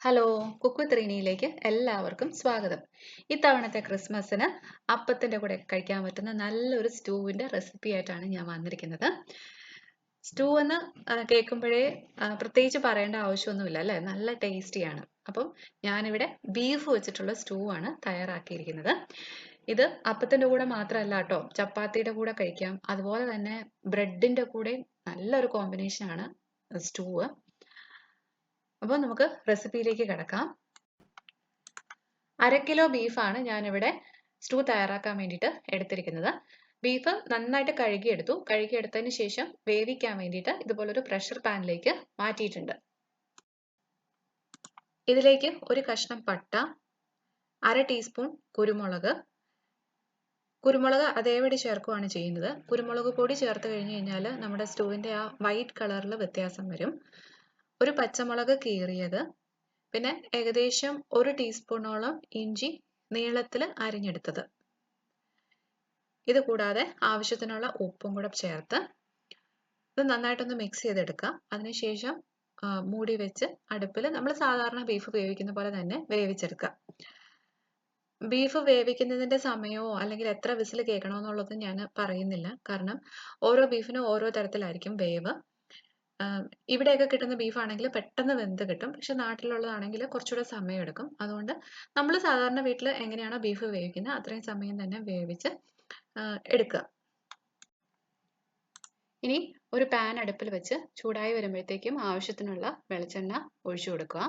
Hello, കുക്ക്വിത്രീനിയിലേക്ക് എല്ലാവർക്കും സ്വാഗതം. ഇത്തവണത്തെ ക്രിസ്മസിന് അപ്പത്തിൻ്റെ കൂടെ കഴിക്കാൻ പറ്റുന്ന നല്ലൊരു സ്റ്റൂവിൻ്റെ റെസിപ്പി ആയിട്ടാണ് ഞാൻ വന്നിരിക്കുന്നത്. സ്റ്റൂ എന്ന് കേൾക്കുമ്പോഴേ പ്രത്യേകിച്ച് പറയേണ്ട ആവശ്യമൊന്നുമില്ല അല്ലേ, നല്ല ടേസ്റ്റിയാണ്. അപ്പം ഞാനിവിടെ ബീഫ് വെച്ചിട്ടുള്ള സ്റ്റൂ ആണ് തയ്യാറാക്കിയിരിക്കുന്നത്. ഇത് അപ്പത്തിൻ്റെ കൂടെ മാത്രമല്ല കേട്ടോ, ചപ്പാത്തിയുടെ കൂടെ കഴിക്കാം. അതുപോലെ തന്നെ ബ്രെഡിൻ്റെ കൂടെ നല്ലൊരു കോമ്പിനേഷനാണ് സ്റ്റൂവ്. അപ്പോൾ നമുക്ക് റെസിപ്പിയിലേക്ക് കിടക്കാം. 1/2 കിലോ ബീഫാണ് ഞാനിവിടെ സ്റ്റൂ തയ്യാറാക്കാൻ വേണ്ടിയിട്ട് എടുത്തിരിക്കുന്നത്. ബീഫ് നന്നായിട്ട് കഴുകിയെടുത്തതിന് ശേഷം വേവിക്കാൻ വേണ്ടിയിട്ട് ഇതുപോലൊരു പ്രഷർ പാനിലേക്ക് മാറ്റിയിട്ടുണ്ട്. ഇതിലേക്ക് ഒരു കഷ്ണം പട്ട, 1/2 ടീസ്പൂൺ കുരുമുളക് അതേപടി ചേർക്കുകയാണ് ചെയ്യുന്നത്. കുരുമുളക് പൊടി ചേർത്ത് കഴിഞ്ഞ് കഴിഞ്ഞാൽ നമ്മുടെ സ്റ്റൂവിൻ്റെ ആ വൈറ്റ് കളറിൽ വ്യത്യാസം വരും. ഒരു പച്ചമുളക് കീറിയത്, പിന്നെ ഏകദേശം 1 ടീസ്പൂണോളം ഇഞ്ചി നീളത്തിൽ അരിഞ്ഞെടുത്തത്. ഇത് കൂടാതെ ആവശ്യത്തിനുള്ള ഉപ്പും കൂടെ ചേർത്ത് ഇത് നന്നായിട്ടൊന്ന് മിക്സ് ചെയ്തെടുക്കാം. അതിനുശേഷം മൂടി വെച്ച് അടുപ്പിൽ നമ്മൾ സാധാരണ ബീഫ് വേവിക്കുന്ന പോലെ തന്നെ വേവിച്ചെടുക്കാം. ബീഫ് വേവിക്കുന്നതിൻ്റെ സമയമോ അല്ലെങ്കിൽ എത്ര വിസിൽ കേൾക്കണമെന്നുള്ളത് ഞാൻ പറയുന്നില്ല. കാരണം ഓരോ ബീഫിനും ഓരോ തരത്തിലായിരിക്കും വേവ്. ഇവിടെയൊക്കെ കിട്ടുന്ന ബീഫാണെങ്കിൽ പെട്ടെന്ന് വെന്ത് കിട്ടും. പക്ഷെ നാട്ടിലുള്ളതാണെങ്കിൽ കുറച്ചുകൂടെ സമയം എടുക്കും. അതുകൊണ്ട് നമ്മൾ സാധാരണ വീട്ടിൽ എങ്ങനെയാണോ ബീഫ് വേവിക്കുന്നത് അത്രയും സമയം തന്നെ വേവിച്ച് എടുക്കുക. ഇനി ഒരു പാൻ അടുപ്പിൽ വെച്ച് ചൂടായി വരുമ്പോഴത്തേക്കും ആവശ്യത്തിനുള്ള വെളിച്ചെണ്ണ ഒഴിച്ചു കൊടുക്കുക.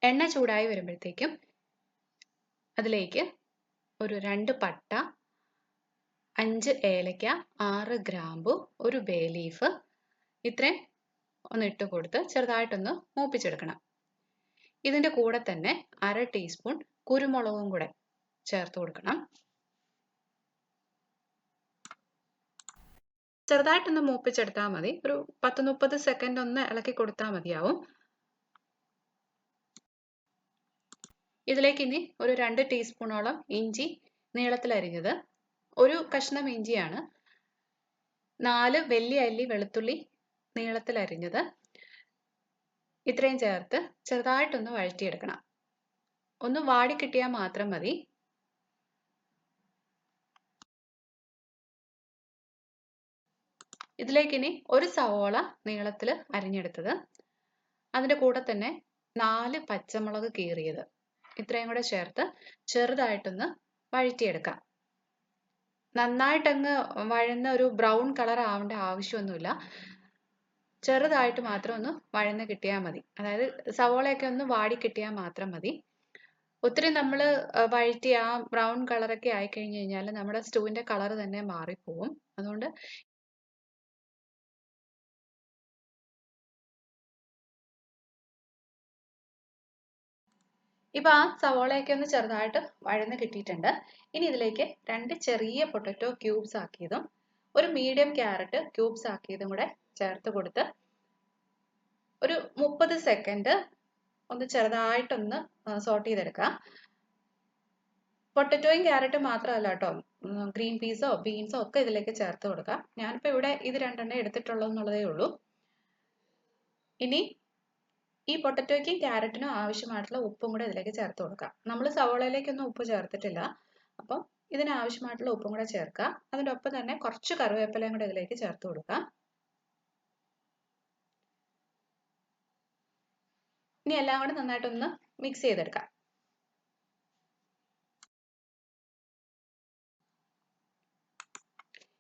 എണ്ണ ചൂടായി വരുമ്പോഴത്തേക്കും അതിലേക്ക് ഒരു 2 പട്ട, 5 ഏലക്ക, 6 ഗ്രാമ്പു, ഒരു ബേ ലീഫ് ഇത്രയും ഒന്ന് ഇട്ട് കൊടുത്ത് ചെറുതായിട്ടൊന്ന് മൂപ്പിച്ചെടുക്കണം. ഇതിൻ്റെ കൂടെ തന്നെ 1/2 ടീസ്പൂൺ കുരുമുളകും കൂടെ ചേർത്ത് കൊടുക്കണം. ചെറുതായിട്ടൊന്ന് മൂപ്പിച്ചെടുത്താൽ മതി. ഒരു 10-30 സെക്കൻഡ് ഒന്ന് ഇളക്കി കൊടുത്താൽ മതിയാവും. ഇതിലേക്ക് ഇനി ഒരു 2 ടീസ്പൂണോളം ഇഞ്ചി നീളത്തിൽ അരിഞ്ഞത്, ഒരു കഷ്ണം ഇഞ്ചിയാണ്, 4 വലിയ അല്ലി വെളുത്തുള്ളി നീളത്തിൽ അരിഞ്ഞത് ഇത്രയും ചേർത്ത് ചെറുതായിട്ടൊന്ന് വഴറ്റിയെടുക്കണം. ഒന്ന് വാടി കിട്ടിയാൽ മാത്രം മതി. ഇതിലേക്ക് ഇനി ഒരു സവോള നീളത്തിൽ അരിഞ്ഞെടുത്തത്, അതിൻ്റെ കൂടെ തന്നെ 4 പച്ചമുളക് കീറിയത് ഇത്രയും കൂടെ ചേർത്ത് ചെറുതായിട്ടൊന്ന് വഴറ്റിയെടുക്കാം. നന്നായിട്ടങ്ങ് വഴന്ന ഒരു ബ്രൗൺ കളർ ആവേണ്ട ആവശ്യമൊന്നുമില്ല. ചെറുതായിട്ട് മാത്രം ഒന്ന് വഴന്ന് കിട്ടിയാൽ മതി. അതായത് സവോളയൊക്കെ ഒന്ന് വാടി കിട്ടിയാൽ മാത്രം മതി. ഒത്തിരി നമ്മൾ വഴറ്റി ആ ബ്രൗൺ കളറൊക്കെ ആയിക്കഴിഞ്ഞ് കഴിഞ്ഞാൽ നമ്മുടെ സ്റ്റൂവിൻ്റെ കളർ തന്നെ മാറിപ്പോവും. അതുകൊണ്ട് ഇപ്പൊ ആ സവോളയൊക്കെ ഒന്ന് ചെറുതായിട്ട് വഴന്ന് കിട്ടിയിട്ടുണ്ട്. ഇനി ഇതിലേക്ക് 2 ചെറിയ പൊട്ടറ്റോ ക്യൂബ്സ് ആക്കിയതും ഒരു മീഡിയം ക്യാരറ്റ് ക്യൂബ്സ് ആക്കിയതും കൂടെ ചേർത്ത് കൊടുത്ത് ഒരു 30 സെക്കൻഡ് ഒന്ന് ചെറുതായിട്ടൊന്ന് സോട്ട് ചെയ്തെടുക്കുക. പൊട്ടറ്റോയും ക്യാരറ്റും മാത്രമല്ല കേട്ടോ, ഗ്രീൻ പീസോ ബീൻസോ ഒക്കെ ഇതിലേക്ക് ചേർത്ത് കൊടുക്കാം. ഞാനിപ്പോൾ ഇവിടെ ഇത് 2 എടുത്തിട്ടുള്ളൂ എന്നുള്ളതേ ഉള്ളൂ. ഇനി ഈ പൊട്ടറ്റോയ്ക്കും ക്യാരറ്റിനും ആവശ്യമായിട്ടുള്ള ഉപ്പും കൂടെ ഇതിലേക്ക് ചേർത്ത് കൊടുക്കാം. നമ്മൾ സവോളയിലേക്കൊന്നും ഉപ്പ് ചേർത്തിട്ടില്ല. അപ്പം ഇതിനാവശ്യമായിട്ടുള്ള ഉപ്പും കൂടെ ചേർക്കുക. അതിൻ്റെ ഒപ്പം തന്നെ കുറച്ച് കറിവേപ്പിലയും കൂടെ ഇതിലേക്ക് ചേർത്ത് കൊടുക്കാം. ഇനി എല്ലാം കൂടെ നന്നായിട്ടൊന്ന് മിക്സ് ചെയ്തെടുക്കാം.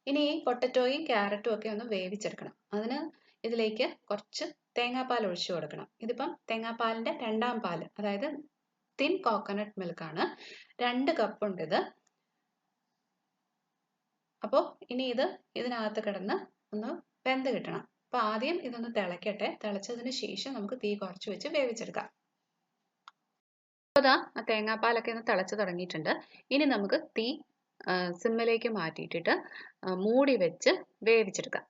ഇനി ഈ പൊട്ടറ്റോയും ക്യാരറ്റും ഒക്കെ ഒന്ന് വേവിച്ചെടുക്കണം. അതിന് ഇതിലേക്ക് കുറച്ച് തേങ്ങാപ്പാൽ ഒഴിച്ചു കൊടുക്കണം. ഇതിപ്പം തേങ്ങാപ്പാലിൻ്റെ 2ാം പാൽ, അതായത് തിൻ കോക്കനട്ട് മിൽക്കാണ്. 2 കപ്പ് ഉണ്ട് ഇത്. അപ്പോൾ ഇനി ഇതിനകത്ത് കിടന്ന് ഒന്ന് വെന്ത് കിട്ടണം. അപ്പോൾ ആദ്യം ഇതൊന്ന് തിളയ്ക്കട്ടെ. തിളച്ചതിന് ശേഷം നമുക്ക് തീ കുറച്ച് വെച്ച് വേവിച്ചെടുക്കാം. അപ്പോൾ ആ തേങ്ങാപ്പാലൊക്കെ ഒന്ന് തിളച്ച് തുടങ്ങിയിട്ടുണ്ട്. ഇനി നമുക്ക് തീ സിമ്മിലേക്ക് മാറ്റിയിട്ടിട്ട് മൂടി വെച്ച് വേവിച്ചെടുക്കാം.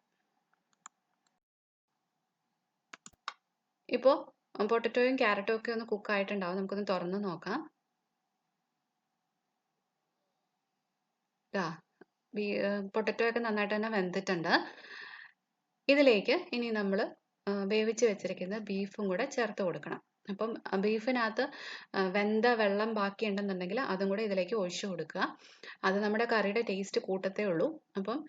ഇപ്പോൾ പൊട്ടറ്റോയും ക്യാരറ്റും ഒക്കെ ഒന്ന് കുക്കായിട്ടുണ്ടാവും. നമുക്കൊന്ന് തുറന്ന് നോക്കാം. പൊട്ടറ്റോ ഒക്കെ നന്നായിട്ട് തന്നെ വെന്തിട്ടുണ്ട്. ഇതിലേക്ക് ഇനി നമ്മൾ വേവിച്ച് വെച്ചിരിക്കുന്ന ബീഫും കൂടെ ചേർത്ത് കൊടുക്കണം. അപ്പം ബീഫിനകത്ത് വെന്ത വെള്ളം ബാക്കിയുണ്ടെന്നുണ്ടെങ്കിൽ അതും കൂടെ ഇതിലേക്ക് ഒഴിച്ചു കൊടുക്കുക. അത് നമ്മുടെ കറിയുടെ ടേസ്റ്റ് കൂട്ടത്തേ ഉള്ളൂ. അപ്പം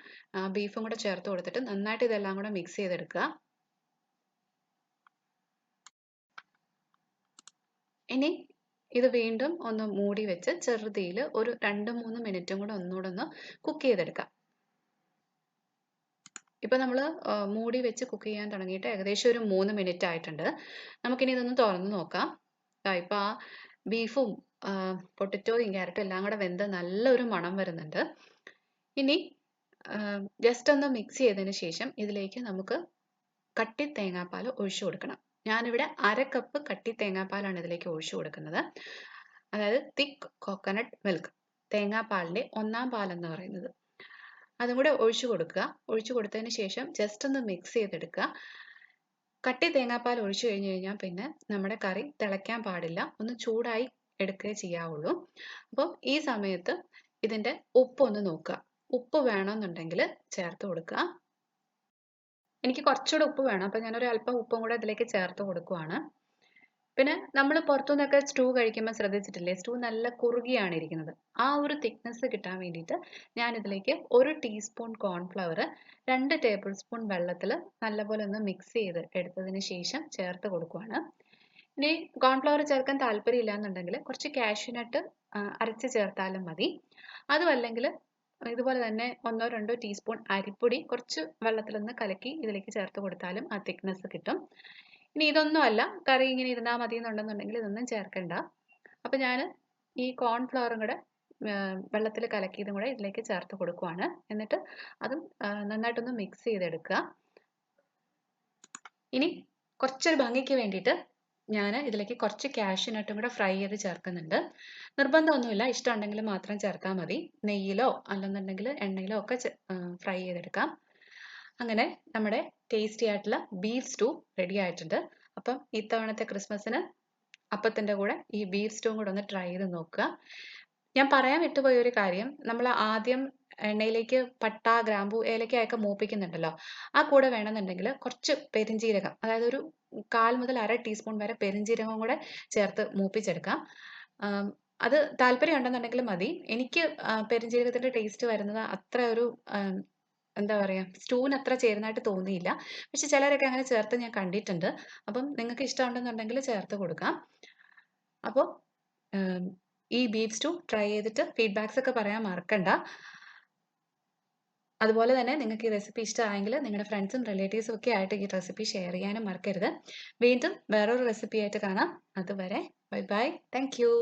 ബീഫും കൂടെ ചേർത്ത് കൊടുത്തിട്ട് നന്നായിട്ട് ഇതെല്ലാം കൂടെ മിക്സ് ചെയ്തെടുക്കുക. ഇനി ഇത് വീണ്ടും ഒന്ന് മൂടി വെച്ച് ചെറുതീയിൽ ഒരു 2-3 മിനിറ്റും കൂടെ ഒന്നുകൂടെ ഒന്ന് കുക്ക് ചെയ്തെടുക്കാം. ഇപ്പം നമ്മൾ മൂടി വെച്ച് കുക്ക് ചെയ്യാൻ തുടങ്ങിയിട്ട് ഏകദേശം ഒരു 3 മിനിറ്റ് ആയിട്ടുണ്ട്. നമുക്കിനി ഇതൊന്ന് തുറന്ന് നോക്കാം. ഇപ്പം ആ ബീഫും പൊട്ടറ്റോയും ക്യാരറ്റും എല്ലാം കൂടെ വെന്ത് നല്ലൊരു മണം വരുന്നുണ്ട്. ഇനി ജസ്റ്റ് ഒന്ന് മിക്സ് ചെയ്തതിന് ശേഷം ഇതിലേക്ക് നമുക്ക് കട്ടി തേങ്ങാപ്പാൽ ഒഴിച്ചു കൊടുക്കണം. ഞാനിവിടെ 1/2 കപ്പ് കട്ടി തേങ്ങാപ്പാലാണ് ഇതിലേക്ക് ഒഴിച്ചു കൊടുക്കുന്നത്. അതായത് തിക്ക് കോക്കനട്ട് മിൽക്ക്, തേങ്ങാപ്പാലിൻ്റെ 1-ാം പാലെന്ന് പറയുന്നത്. അതും കൂടെ ഒഴിച്ചു കൊടുക്കുക. ഒഴിച്ചു കൊടുത്തതിന് ശേഷം ജസ്റ്റ് ഒന്ന് മിക്സ് ചെയ്തെടുക്കുക. കട്ടി തേങ്ങാപ്പാൽ ഒഴിച്ചു കഴിഞ്ഞ് കഴിഞ്ഞാൽ പിന്നെ നമ്മുടെ കറി തിളയ്ക്കാൻ പാടില്ല, ഒന്ന് ചൂടായി എടുക്കുകയേ ചെയ്യാവുള്ളൂ. അപ്പം ഈ സമയത്ത് ഇതിൻ്റെ ഉപ്പൊന്ന് നോക്കുക. ഉപ്പ് വേണമെന്നുണ്ടെങ്കിൽ ചേർത്ത് കൊടുക്കുക. എനിക്ക് കുറച്ചുകൂടെ ഉപ്പ് വേണം, അപ്പം ഞാനൊരു അല്പം ഉപ്പും കൂടെ ഇതിലേക്ക് ചേർത്ത് കൊടുക്കുവാണ്. പിന്നെ നമ്മൾ പുറത്തുനിന്നൊക്കെ സ്റ്റൂ കഴിക്കുമ്പോൾ ശ്രദ്ധിച്ചിട്ടില്ലേ, സ്റ്റൂ നല്ല കുറുകിയാണ് ഇരിക്കുന്നത്. ആ ഒരു തിക്നെസ് കിട്ടാൻ വേണ്ടിയിട്ട് ഞാൻ ഇതിലേക്ക് 1 ടീസ്പൂൺ കോൺഫ്ലവർ 2 ടേബിൾ സ്പൂൺ വെള്ളത്തിൽ നല്ലപോലെ ഒന്ന് മിക്സ് ചെയ്ത് എടുത്തതിന് ശേഷം ചേർത്ത് കൊടുക്കുവാണ്. ഇനി കോൺഫ്ലവർ ചേർക്കാൻ താല്പര്യമില്ല എന്നുണ്ടെങ്കിൽ കുറച്ച് കാഷ്യൂനട്ട് അരച്ച് ചേർത്താലും മതി. അതുമല്ലെങ്കിൽ ഇതുപോലെ തന്നെ 1-2 ടീസ്പൂൺ അരിപ്പൊടി കുറച്ച് വെള്ളത്തിലൊന്ന് കലക്കി ഇതിലേക്ക് ചേർത്ത് കൊടുത്താലും ആ തിക്നെസ് കിട്ടും. ഇനി ഇതൊന്നും അല്ല, കറി ഇങ്ങനെ ഇരുന്നാൽ മതി എന്നുണ്ടെന്നുണ്ടെങ്കിൽ ഇതൊന്നും ചേർക്കണ്ട. അപ്പം ഞാൻ ഈ കോൺഫ്ലവറും കൂടെ വെള്ളത്തിൽ കലക്കിയതും കൂടെ ഇതിലേക്ക് ചേർത്ത് കൊടുക്കുവാണ്. എന്നിട്ട് അതും നന്നായിട്ടൊന്ന് മിക്സ് ചെയ്തെടുക്കുക. ഇനി കുറച്ചൊരു ഭംഗിക്ക് വേണ്ടിയിട്ട് ഞാൻ ഇതിലേക്ക് കുറച്ച് കാഷ്യൂനട്ടും കൂടെ ഫ്രൈ ചെയ്ത് ചേർക്കുന്നുണ്ട്. നിർബന്ധമൊന്നുമില്ല, ഇഷ്ടമുണ്ടെങ്കിൽ മാത്രം ചേർത്താൽ മതി. നെയ്യിലോ അല്ലെന്നുണ്ടെങ്കിൽ എണ്ണയിലോ ഒക്കെ ഫ്രൈ ചെയ്തെടുക്കാം. അങ്ങനെ നമ്മുടെ ടേസ്റ്റി ആയിട്ടുള്ള ബീഫ് സ്റ്റൂ റെഡി ആയിട്ടുണ്ട്. അപ്പം ഇത്തവണത്തെ ക്രിസ്മസിന് അപ്പത്തിൻ്റെ കൂടെ ഈ ബീഫ് സ്റ്റൂവും കൂടെ ഒന്ന് ട്രൈ ചെയ്ത് നോക്കുക. ഞാൻ പറയാൻ വിട്ടുപോയ ഒരു കാര്യം, നമ്മൾ ആദ്യം എണ്ണയിലേക്ക് പട്ട, ഗ്രാമ്പൂ, ഏലക്കയൊക്കെ മൂപ്പിക്കുന്നുണ്ടല്ലോ, ആ കൂടെ വേണമെന്നുണ്ടെങ്കിൽ കുറച്ച് പെരിഞ്ജീരകം, അതായത് ഒരു 1/4 മുതൽ 1/2 ടീസ്പൂൺ വരെ പെരിഞ്ജീരകം കൂടെ ചേർത്ത് മൂപ്പിച്ചെടുക്കാം. അത് താല്പര്യം ഉണ്ടെന്നുണ്ടെങ്കിൽ മതി. എനിക്ക് പെരിഞ്ജീരകത്തിൻ്റെ ടേസ്റ്റ് വരുന്നത് അത്ര ഒരു എന്താ പറയുക, സ്റ്റൂവിന് അത്ര ചേരുന്നതായിട്ട് തോന്നിയില്ല. പക്ഷെ ചിലരൊക്കെ അങ്ങനെ ചേർത്ത് ഞാൻ കണ്ടിട്ടുണ്ട്. അപ്പം നിങ്ങൾക്ക് ഇഷ്ടമുണ്ടെന്നുണ്ടെങ്കിൽ ചേർത്ത് കൊടുക്കാം. അപ്പോൾ ഈ ബീഫ് സ്റ്റൂ ട്രൈ ചെയ്തിട്ട് ഫീഡ്ബാക്സ് ഒക്കെ പറയാൻ മറക്കണ്ട. അതുപോലെ തന്നെ നിങ്ങൾക്ക് ഈ റെസിപ്പി ഇഷ്ടമായെങ്കിൽ നിങ്ങളുടെ ഫ്രണ്ട്സും റിലേറ്റീവ്സും ഒക്കെ ആയിട്ട് ഈ റെസിപ്പി ഷെയർ ചെയ്യാനും മറക്കരുത്. വീണ്ടും വേറൊരു റെസിപ്പി ആയിട്ട് കാണാം. അതുവരെ ബൈ ബൈ. Thank you.